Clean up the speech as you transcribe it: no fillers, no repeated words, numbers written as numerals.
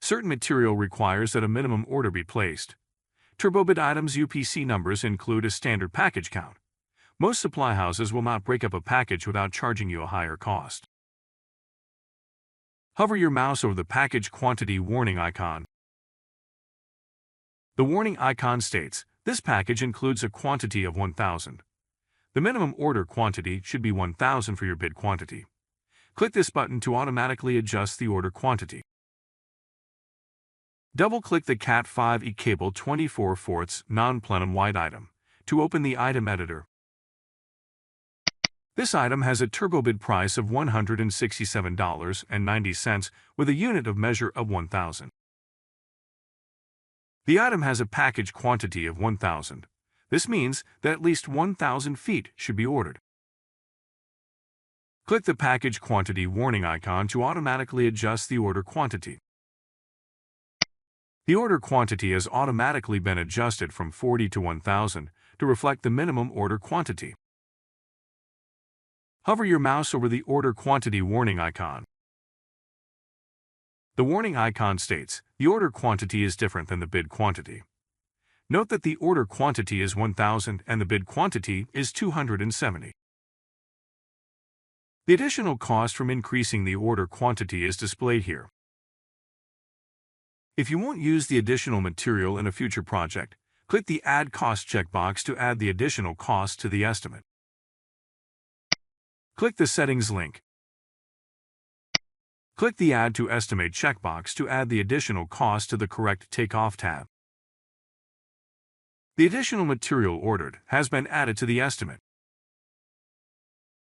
Certain material requires that a minimum order be placed. TurboBid items UPC numbers include a standard package count. Most supply houses will not break up a package without charging you a higher cost. Hover your mouse over the package quantity warning icon. The warning icon states, "This package includes a quantity of 1,000. The minimum order quantity should be 1,000 for your bid quantity." Click this button to automatically adjust the order quantity. Double-click the Cat5e cable 24/4 non-plenum white item to open the item editor. This item has a TurboBid price of $167.90 with a unit of measure of 1,000. The item has a package quantity of 1,000. This means that at least 1,000 feet should be ordered. Click the package quantity warning icon to automatically adjust the order quantity. The order quantity has automatically been adjusted from 40 to 1,000 to reflect the minimum order quantity. Hover your mouse over the order quantity warning icon. The warning icon states, "The order quantity is different than the bid quantity." Note that the order quantity is 1,000 and the bid quantity is 270. The additional cost from increasing the order quantity is displayed here. If you won't use the additional material in a future project, click the Add Cost checkbox to add the additional cost to the estimate. Click the Settings link. Click the Add to Estimate checkbox to add the additional cost to the correct Takeoff tab. The additional material ordered has been added to the estimate.